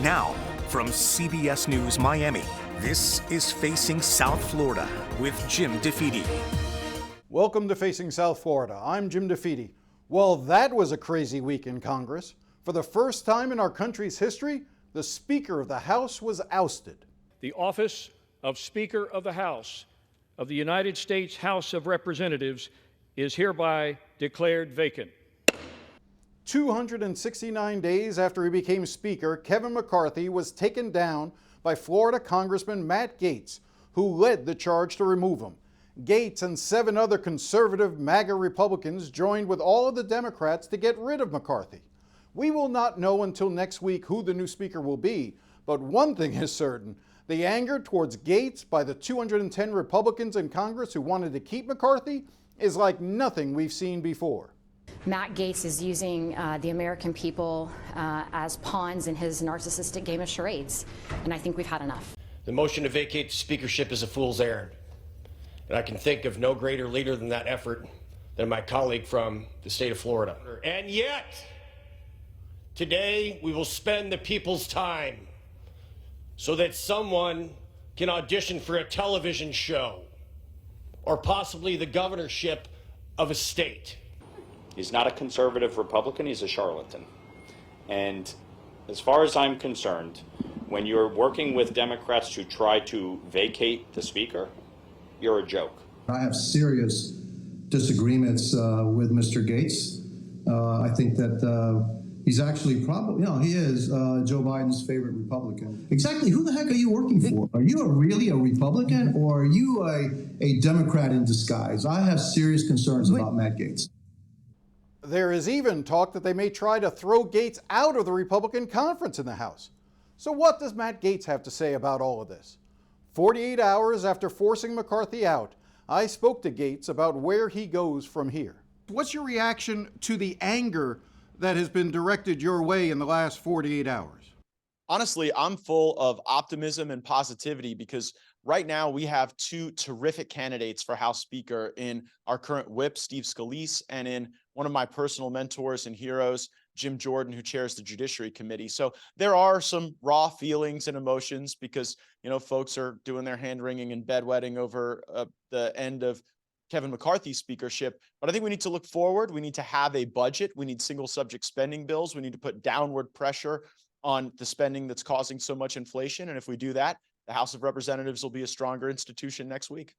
Now, from CBS News Miami, this is Facing South Florida with Jim DeFede. Welcome to Facing South Florida. I'm Jim DeFede. Well, that was a crazy week in Congress. For the first time in our country's history, the Speaker of the House was ousted. The office of Speaker of the House of the United States House of Representatives is hereby declared vacant. 269 days after he became Speaker, Kevin McCarthy was taken down by Florida Congressman Matt Gaetz, who led the charge to remove him. Gaetz and 7 other conservative MAGA Republicans joined with all of the Democrats to get rid of McCarthy. We will not know until next week who the new Speaker will be, but one thing is certain: the anger towards Gaetz by the 210 Republicans in Congress who wanted to keep McCarthy is like nothing we've seen before. Matt Gaetz is using the American people as pawns in his narcissistic game of charades, and I think we've had enough. The motion to vacate the speakership is a fool's errand, and I can think of no greater leader than that effort than my colleague from the state of Florida. And yet, today we will spend the people's time so that someone can audition for a television show or possibly the governorship of a state. He's not a conservative Republican, he's a charlatan. And as far as I'm concerned, when you're working with Democrats to try to vacate the Speaker, you're a joke. I have serious disagreements with Mr. Gaetz. I think that he's actually probably, he is Joe Biden's favorite Republican. Exactly, who the heck are you working for? Are you really a Republican, or are you a Democrat in disguise? I have serious concerns about Matt Gaetz. There is even talk that they may try to throw Gaetz out of the Republican conference in the House. So what does Matt Gaetz have to say about all of this? 48 hours after forcing McCarthy out, I spoke to Gaetz about where he goes from here. What's your reaction to the anger that has been directed your way in the last 48 hours? Honestly, I'm full of optimism and positivity because right now we have 2 terrific candidates for House Speaker in our current whip, Steve Scalise, and in one of my personal mentors and heroes, Jim Jordan, who chairs the Judiciary Committee. So there are some raw feelings and emotions because, folks are doing their hand-wringing and bedwetting over the end of Kevin McCarthy's speakership. But I think we need to look forward. We need to have a budget. We need single subject spending bills. We need to put downward pressure on the spending that's causing so much inflation. And if we do that, the House of Representatives will be a stronger institution next week.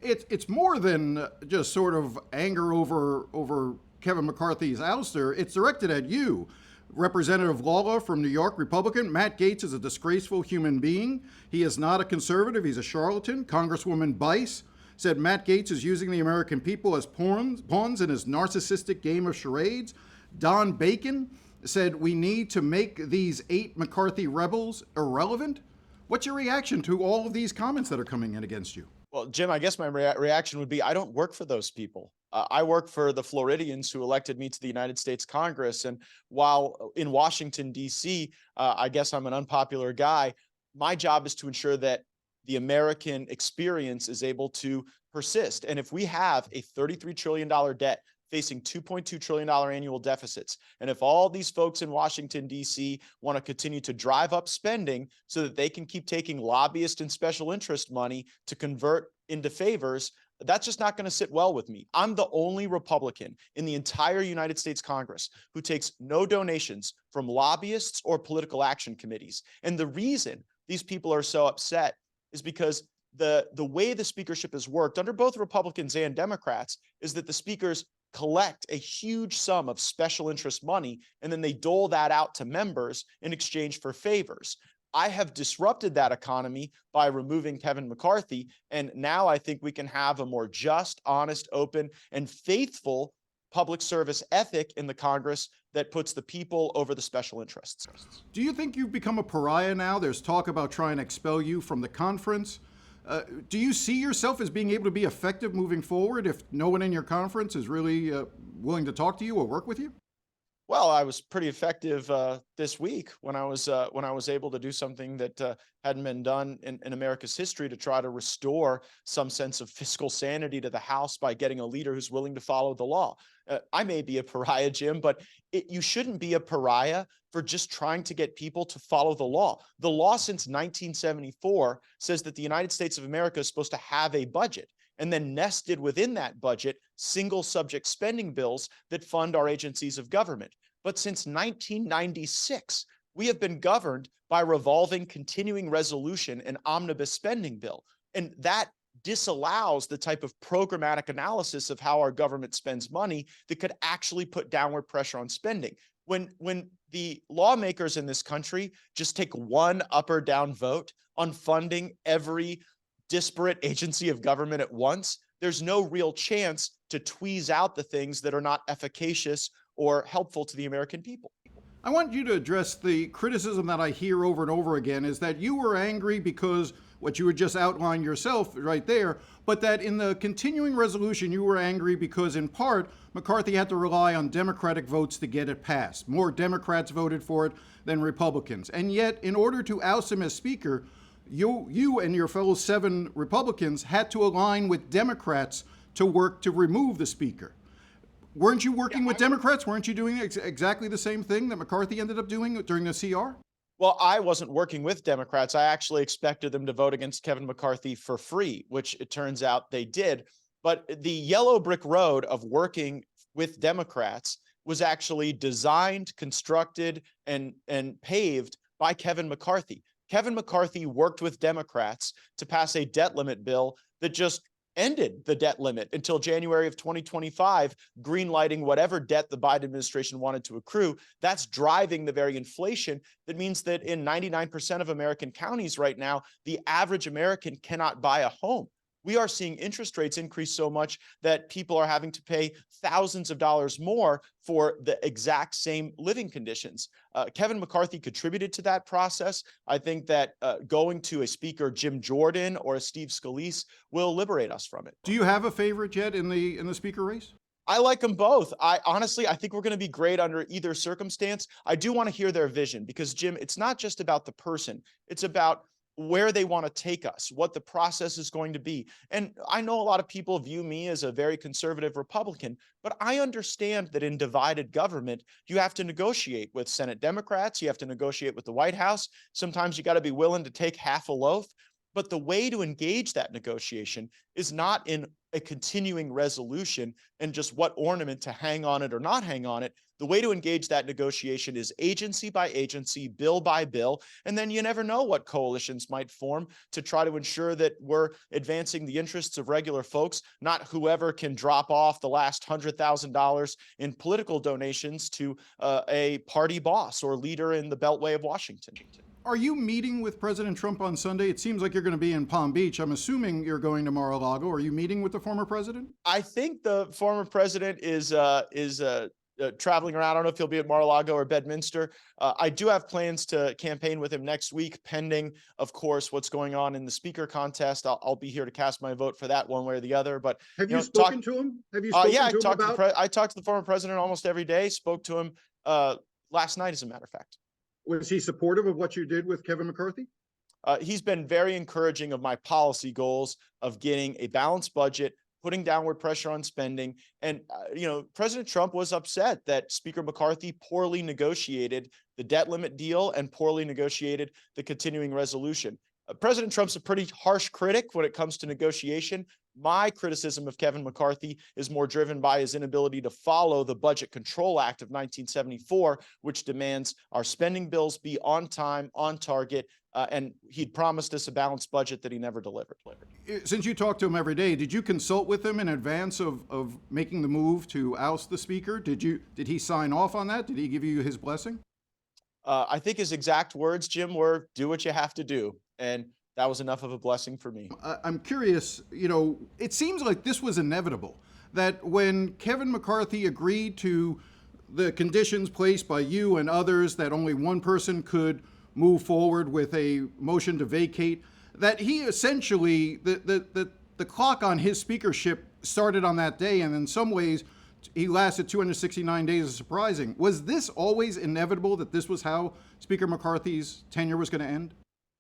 It's more than just sort of anger over Kevin McCarthy's ouster. It's directed at you. Representative Lala from New York, Republican. Matt Gaetz is a disgraceful human being. He is not a conservative. He's a charlatan. Congresswoman Bice said Matt Gaetz is using the American people as pawns in his narcissistic game of charades. Don Bacon said we need to make these 8 McCarthy rebels irrelevant. What's your reaction to all of these comments that are coming in against you? Well, Jim, I guess my reaction would be I don't work for those people. I work for the Floridians who elected me to the United States Congress. And while in Washington, D.C., I guess I'm an unpopular guy, my job is to ensure that the American experience is able to persist. And if we have a $33 trillion debt facing $2.2 trillion annual deficits, and if all these folks in Washington, D.C. want to continue to drive up spending so that they can keep taking lobbyist and special interest money to convert into favors, that's just not going to sit well with me. I'm the only Republican in the entire United States Congress who takes no donations from lobbyists or political action committees. And the reason these people are so upset is because the way the speakership has worked under both Republicans and Democrats is that the speakers collect a huge sum of special interest money, and then they dole that out to members in exchange for favors. I have disrupted that economy by removing Kevin McCarthy, and now I think we can have a more just, honest, open, and faithful public service ethic in the Congress that puts the people over the special interests. Do you think you've become a pariah now? There's talk about trying to expel you from the conference. Do you see yourself as being able to be effective moving forward if no one in your conference is really willing to talk to you or work with you? Well, I was pretty effective this week when I was able to do something that hadn't been done in America's history to try to restore some sense of fiscal sanity to the House by getting a leader who's willing to follow the law. I may be a pariah, Jim, but you shouldn't be a pariah for just trying to get people to follow the law. The law since 1974 says that the United States of America is supposed to have a budget, and then nested within that budget, single subject spending bills that fund our agencies of government. But since 1996, we have been governed by revolving continuing resolution and omnibus spending bill. And that disallows the type of programmatic analysis of how our government spends money that could actually put downward pressure on spending. When the lawmakers in this country just take one up or down vote on funding every disparate agency of government at once, there's no real chance to tweeze out the things that are not efficacious or helpful to the American people. I want you to address the criticism that I hear over and over again is that you were angry because what you had just outlined yourself right there, but that in the continuing resolution, you were angry because in part, McCarthy had to rely on Democratic votes to get it passed. More Democrats voted for it than Republicans. And yet, in order to oust him as Speaker, you and your fellow 7 Republicans had to align with Democrats to work to remove the Speaker. Weren't you working with Democrats? Weren't you doing exactly the same thing that McCarthy ended up doing during the CR? Well, I wasn't working with Democrats. I actually expected them to vote against Kevin McCarthy for free, which it turns out they did. But the yellow brick road of working with Democrats was actually designed, constructed, and paved by Kevin McCarthy. Kevin McCarthy worked with Democrats to pass a debt limit bill that just ended the debt limit until January of 2025, greenlighting whatever debt the Biden administration wanted to accrue. That's driving the very inflation that means that in 99% of American counties right now, the average American cannot buy a home. We are seeing interest rates increase so much that people are having to pay thousands of dollars more for the exact same living conditions. Kevin McCarthy contributed to that process. I think that going to a speaker, Jim Jordan or a Steve Scalise, will liberate us from it. Do you have a favorite yet in the speaker race? I like them both. I think we're going to be great under either circumstance. I do want to hear their vision because, Jim, it's not just about the person. It's about where they want to take us, what the process is going to be. And I know a lot of people view me as a very conservative Republican, but I understand that in divided government, you have to negotiate with Senate Democrats, you have to negotiate with the White House. Sometimes you got to be willing to take half a loaf. But the way to engage that negotiation is not in a continuing resolution and just what ornament to hang on it or not hang on it. The way to engage that negotiation is agency by agency, bill by bill, and then you never know what coalitions might form to try to ensure that we're advancing the interests of regular folks, not whoever can drop off the last $100,000 in political donations to a party boss or leader in the Beltway of Washington. Are you meeting with President Trump on Sunday? It seems like you're going to be in Palm Beach. I'm assuming you're going to Mar-a-Lago. Are you meeting with the former president? I think the former president is traveling around. I don't know if he'll be at Mar-a-Lago or Bedminster. I do have plans to campaign with him next week, pending, of course, what's going on in the speaker contest. I'll be here to cast my vote for that one way or the other. But have you spoken to him? Have you spoken to him I talked to the former president almost every day. Spoke to him last night, as a matter of fact. Was he supportive of what you did with Kevin McCarthy? He's been very encouraging of my policy goals of getting a balanced budget, putting downward pressure on spending. And, President Trump was upset that Speaker McCarthy poorly negotiated the debt limit deal and poorly negotiated the continuing resolution. President Trump's a pretty harsh critic when it comes to negotiation. My criticism of Kevin McCarthy is more driven by his inability to follow the Budget Control Act of 1974, which demands our spending bills be on time, on target, and he'd promised us a balanced budget that he never delivered. Since you talk to him every day, did you consult with him in advance of making the move to oust the speaker? Did he sign off on that? Did he give you his blessing? I think his exact words, Jim, were "do what you have to do," and that was enough of a blessing for me. I'm curious, it seems like this was inevitable, that when Kevin McCarthy agreed to the conditions placed by you and others that only one person could move forward with a motion to vacate, that he essentially, the clock on his speakership started on that day, and in some ways He lasted 269 days. Is surprising. Was this always inevitable that this was how Speaker McCarthy's tenure was going to end?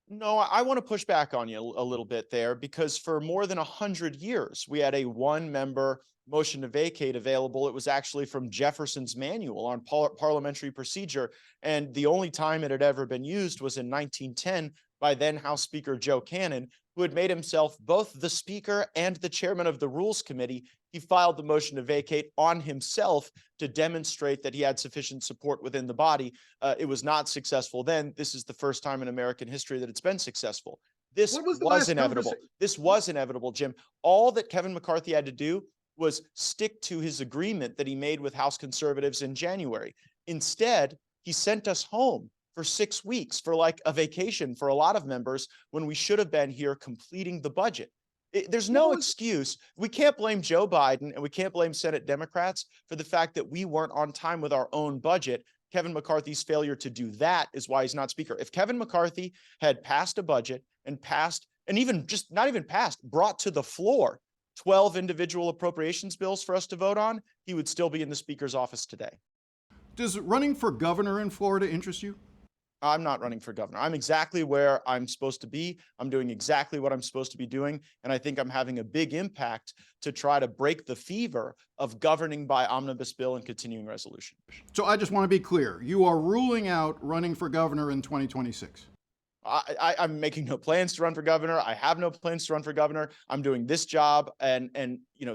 No, I want to push back on you a little bit there, because for more than 100 years, we had a one-member motion to vacate available. It was actually from Jefferson's manual on parliamentary procedure. And the only time it had ever been used was in 1910 by then House Speaker Joe Cannon, who had made himself both the Speaker and the chairman of the Rules Committee. He filed the motion to vacate on himself to demonstrate that he had sufficient support within the body. It was not successful then. This is the first time in American history that it's been successful. This was inevitable. This was inevitable, Jim. All that Kevin McCarthy had to do was stick to his agreement that he made with House conservatives in January. Instead, he sent us home for 6 weeks for like a vacation for a lot of members when we should have been here completing the budget. There's no excuse. We can't blame Joe Biden and we can't blame Senate Democrats for the fact that we weren't on time with our own budget. Kevin McCarthy's failure to do that is why he's not Speaker. If Kevin McCarthy had passed a budget and passed, and even just not even passed, brought to the floor 12 individual appropriations bills for us to vote on, he would still be in the Speaker's office today. Does running for governor in Florida interest you? I'm not running for governor. I'm exactly where I'm supposed to be. I'm doing exactly what I'm supposed to be doing. And I think I'm having a big impact to try to break the fever of governing by omnibus bill and continuing resolution. So I just want to be clear. You are ruling out running for governor in 2026. I'm making no plans to run for governor. I have no plans to run for governor. I'm doing this job. And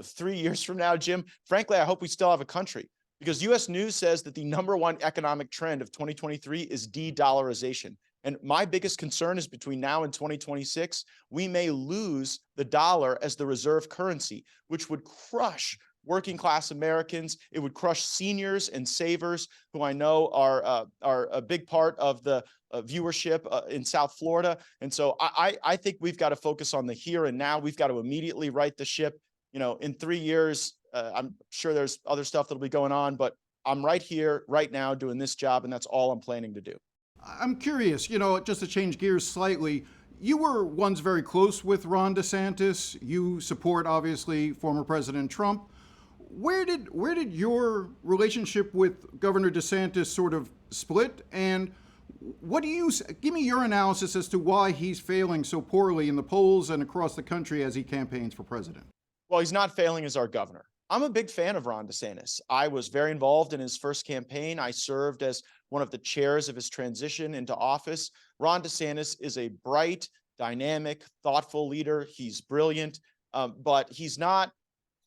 3 years from now, Jim, frankly, I hope we still have a country. Because U.S. News says that the #1 economic trend of 2023 is de-dollarization. And my biggest concern is between now and 2026, we may lose the dollar as the reserve currency, which would crush working class Americans. It would crush seniors and savers, who I know are a big part of the viewership in South Florida. And so I think we've got to focus on the here and now. We've got to immediately right the ship. In 3 years, I'm sure there's other stuff that'll be going on, but I'm right here, right now, doing this job, and that's all I'm planning to do. I'm curious, just to change gears slightly, you were once very close with Ron DeSantis. You support, obviously, former President Trump. Where did your relationship with Governor DeSantis sort of split? And give me your analysis as to why he's failing so poorly in the polls and across the country as he campaigns for president? Well, he's not failing as our governor. I'm a big fan of Ron DeSantis. I was very involved in his first campaign. I served as one of the chairs of his transition into office. Ron DeSantis is a bright, dynamic, thoughtful leader. He's brilliant, but he's not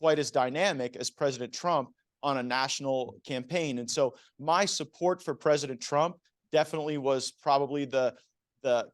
quite as dynamic as President Trump on a national campaign. And so my support for President Trump definitely was probably the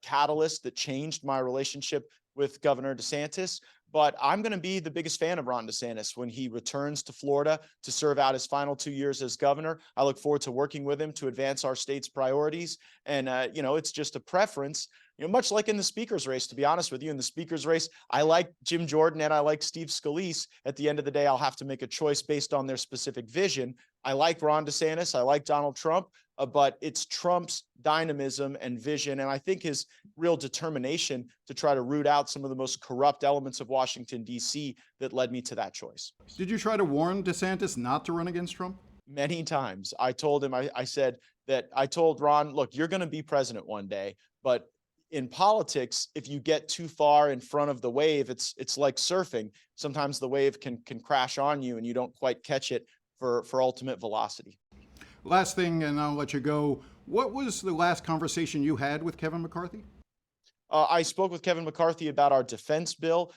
catalyst that changed my relationship with Governor DeSantis. But I'm going to be the biggest fan of Ron DeSantis when he returns to Florida to serve out his final 2 years as governor. I look forward to working with him to advance our state's priorities. And, it's just a preference, much like in the speaker's race, to be honest with you. In the speaker's race, I like Jim Jordan and I like Steve Scalise. At the end of the day, I'll have to make a choice based on their specific vision. I like Ron DeSantis. I like Donald Trump. But it's Trump's dynamism and vision, and I think his real determination to try to root out some of the most corrupt elements of Washington, D.C. that led me to that choice. Did you try to warn DeSantis not to run against Trump? Many times. I told him, I told Ron, look, you're going to be president one day, but in politics, if you get too far in front of the wave, it's like surfing. Sometimes the wave can crash on you and you don't quite catch it for ultimate velocity. Last thing, and I'll let you go. What was the last conversation you had with Kevin McCarthy? I spoke with Kevin McCarthy about our defense bill.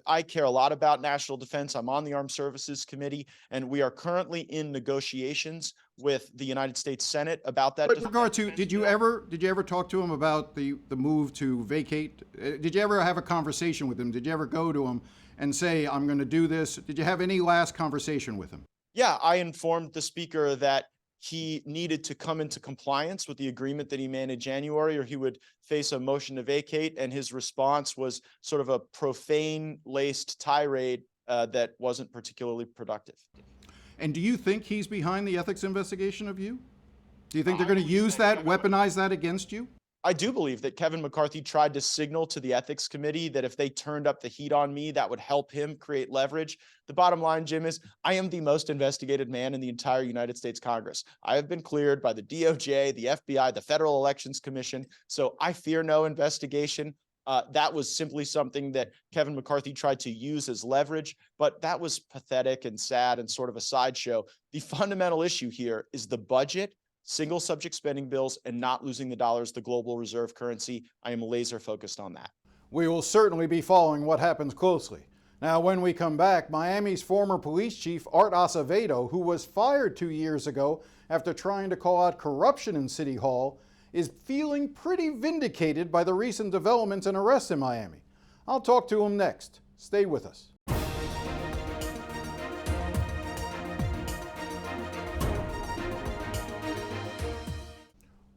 I care a lot about national defense. I'm on the Armed Services Committee, and we are currently in negotiations with the United States Senate about that. With regard to, did you ever talk to him about the move to vacate? Did you ever have a conversation with him? Did you ever go to him and say, I'm going to do this? Did you have any last conversation with him? Yeah, I informed the speaker that he needed to come into compliance with the agreement that he made in January, or he would face a motion to vacate. And his response was sort of a profane-laced tirade that wasn't particularly productive. And do you think he's behind the ethics investigation of you? Do you think they're going to use that, weaponize that against you? I do believe that Kevin McCarthy tried to signal to the ethics committee that if they turned up the heat on me, that would help him create leverage. The bottom line, Jim, is I am the most investigated man in the entire United States Congress. I have been cleared by the DOJ, the FBI, the Federal Elections Commission. So I fear no investigation. That was simply something that Kevin McCarthy tried to use as leverage, but that was pathetic and sad and sort of a sideshow. The fundamental issue here is the budget, single subject spending bills, and not losing the dollar as the global reserve currency. I am laser focused on that. We will certainly be following what happens closely. Now, when we come back, Miami's former police chief, Art Acevedo, who was fired 2 years ago after trying to call out corruption in City Hall, is feeling pretty vindicated by the recent developments and arrests in Miami. I'll talk to him next. Stay with us.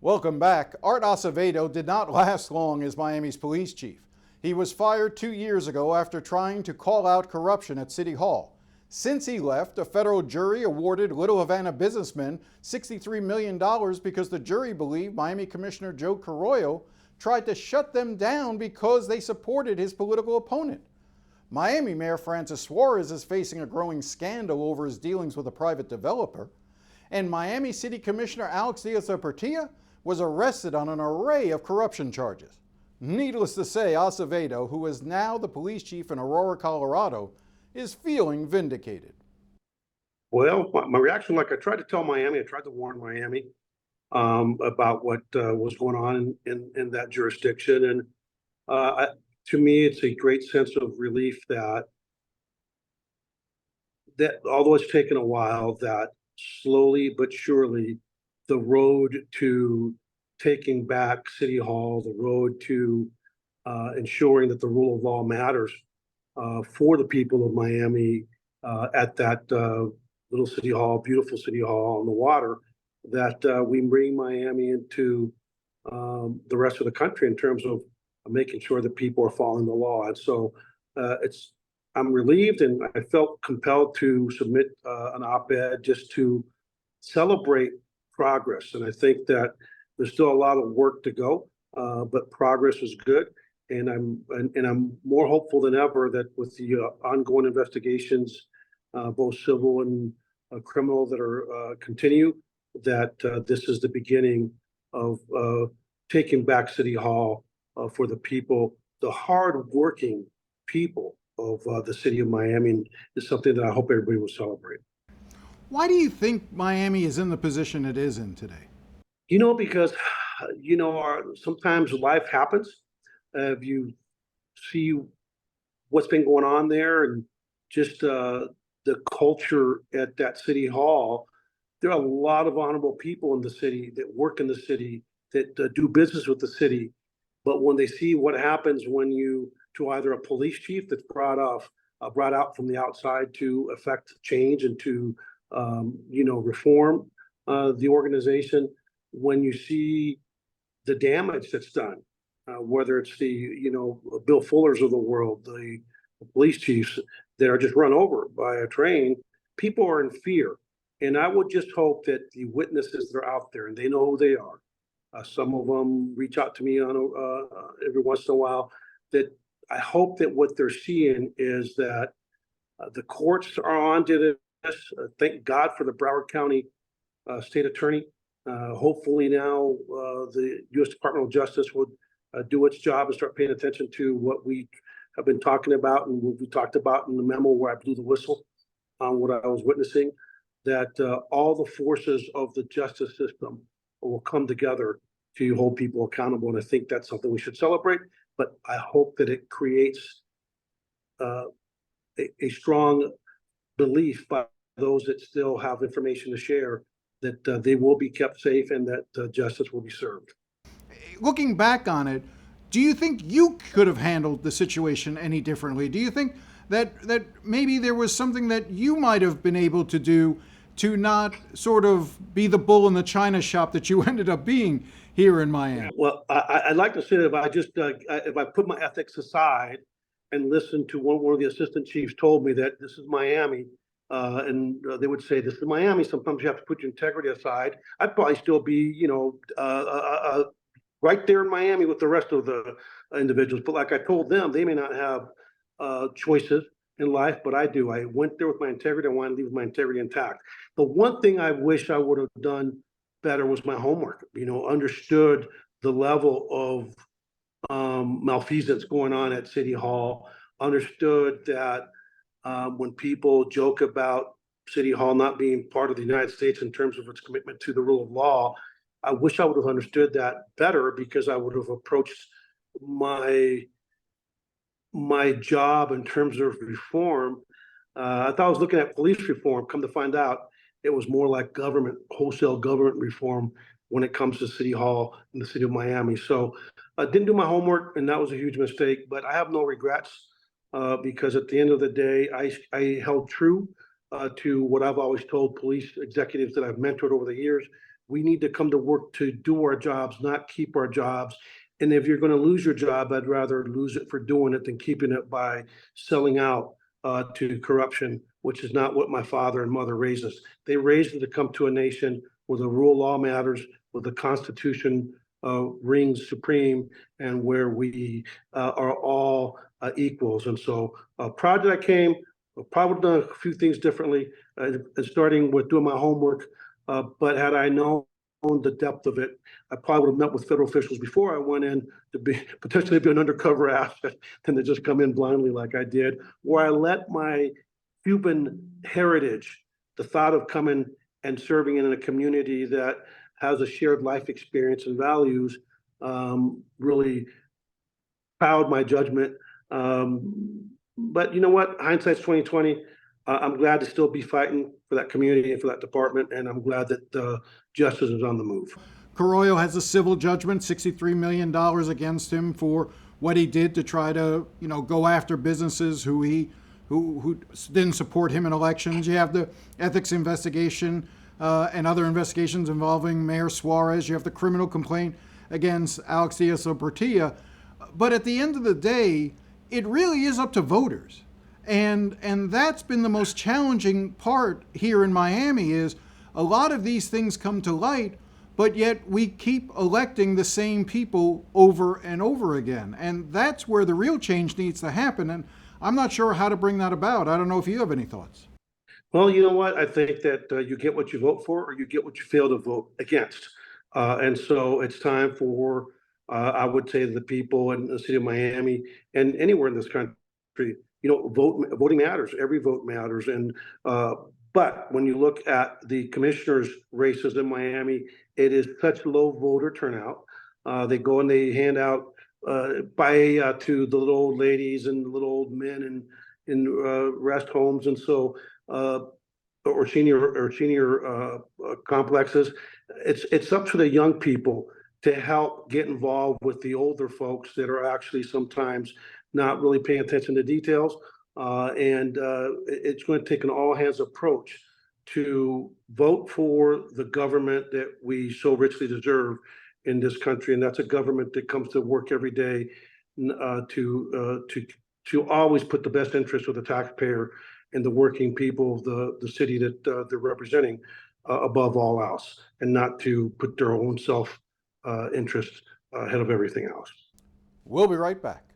Welcome back. Art Acevedo did not last long as Miami's police chief. He was fired 2 years ago after trying to call out corruption at City Hall. Since he left, a federal jury awarded Little Havana businessmen $63 million because the jury believed Miami Commissioner Joe Carollo tried to shut them down because they supported his political opponent. Miami Mayor Francis Suarez is facing a growing scandal over his dealings with a private developer. And Miami City Commissioner Diaz was arrested on an array of corruption charges. Needless to say, Acevedo, who is now the police chief in Aurora, Colorado, is feeling vindicated. Well, my reaction, like I tried to tell Miami, I tried to warn Miami about what was going on in that jurisdiction. And to me, it's a great sense of relief that although it's taken a while, that slowly but surely the road to taking back City Hall, the road to ensuring that the rule of law matters for the people of Miami at that little City Hall, beautiful City Hall on the water, that we bring Miami into the rest of the country in terms of making sure that people are following the law. And so I'm relieved, and I felt compelled to submit an op-ed just to celebrate progress. And I think that there's still a lot of work to go, but progress is good. And I'm more hopeful than ever that with the ongoing investigations, both civil and criminal that are continue, that this is the beginning of taking back City Hall for the people, the hard-working people of the city of Miami, is something that I hope everybody will celebrate. Why do you think Miami is in the position it is in today? Because, sometimes life happens. If you see what's been going on there and just the culture at that City Hall, there are a lot of honorable people in the city that work in the city, that do business with the city. But when they see what happens when you, to either a police chief that's brought out from the outside to effect change and to, reform the organization, when you see the damage that's done, whether it's the, Bill Fullers of the world, the police chiefs that are just run over by a train, people are in fear. And I would just hope that the witnesses that are out there, and they know who they are, some of them reach out to me on every once in a while, that I hope that what they're seeing is that the courts are on to this. Thank God for the Broward County state attorney. Hopefully now the U.S. Department of Justice would do its job and start paying attention to what we have been talking about and what we talked about in the memo where I blew the whistle on what I was witnessing, that all the forces of the justice system will come together to hold people accountable. And I think that's something we should celebrate, but I hope that it creates a strong belief by those that still have information to share that they will be kept safe and that justice will be served. Looking back on it, do you think you could have handled the situation any differently? Do you think that maybe there was something that you might have been able to do to not sort of be the bull in the china shop that you ended up being here in Miami? Well, I'd like to say that if I put my ethics aside and listened to one of the assistant chiefs told me that this is Miami, and they would say, this is Miami, sometimes you have to put your integrity aside, I'd probably still be, right there in Miami with the rest of the individuals. But like I told them, they may not have choices in life, but I do. I went there with my integrity. I want to leave with my integrity intact. The one thing I wish I would have done better was my homework, understood the level of malfeasance going on at City Hall, understood that when people joke about City Hall not being part of the United States in terms of its commitment to the rule of law, I wish I would have understood that better, because I would have approached my job in terms of reform. I thought I was looking at police reform. Come to find out, it was more like wholesale government reform when it comes to City Hall in the city of Miami. So I didn't do my homework, and that was a huge mistake, but I have no regrets because at the end of the day, I held true to what I've always told police executives that I've mentored over the years. We need to come to work to do our jobs, not keep our jobs. And if you're going to lose your job, I'd rather lose it for doing it than keeping it by selling out to corruption, which is not what my father and mother raised us. They raised us to come to a nation where the rule of law matters, where the Constitution reigns supreme, and where we are all equals. And so proud that I came. I probably would have done a few things differently, starting with doing my homework. But had I known the depth of it, I probably would have met with federal officials before I went in to potentially be an undercover asset than to just come in blindly like I did, where I let my Cuban heritage, the thought of coming and serving in a community that has a shared life experience and values, really cloud my judgment. But you know what? Hindsight's 2020. I'm glad to still be fighting for that community and for that department, and I'm glad that justice is on the move. Carollo has a civil judgment, $63 million against him for what he did to try to, go after businesses who didn't support him in elections. You have the ethics investigation and other investigations involving Mayor Suarez. You have the criminal complaint against Alex Diaz of Portilla. But at the end of the day, it really is up to voters. And that's been the most challenging part here in Miami, is a lot of these things come to light, but yet we keep electing the same people over and over again. And that's where the real change needs to happen. And I'm not sure how to bring that about. I don't know if you have any thoughts. Well, you know what? I think that you get what you vote for, or you get what you fail to vote against. And so it's time for, I would say, the people in the city of Miami and anywhere in this country, voting matters. Every vote matters. And but when you look at the commissioners' races in Miami, it is such low voter turnout. They go and they hand out paella to the little old ladies and the little old men in rest homes, and so or senior complexes. It's up to the young people to help get involved with the older folks that are actually sometimes not really paying attention to details. And it's going to take an all-hands approach to vote for the government that we so richly deserve in this country. And that's a government that comes to work every day to always put the best interest of the taxpayer and the working people of the city that they're representing above all else, and not to put their own self-interest ahead of everything else. We'll be right back.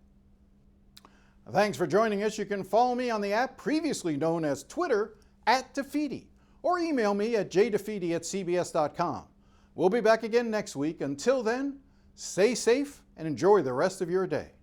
Thanks for joining us. You can follow me on the app previously known as Twitter @DeFede, or email me at jdefede@cbs.com. We'll be back again next week. Until then, stay safe and enjoy the rest of your day.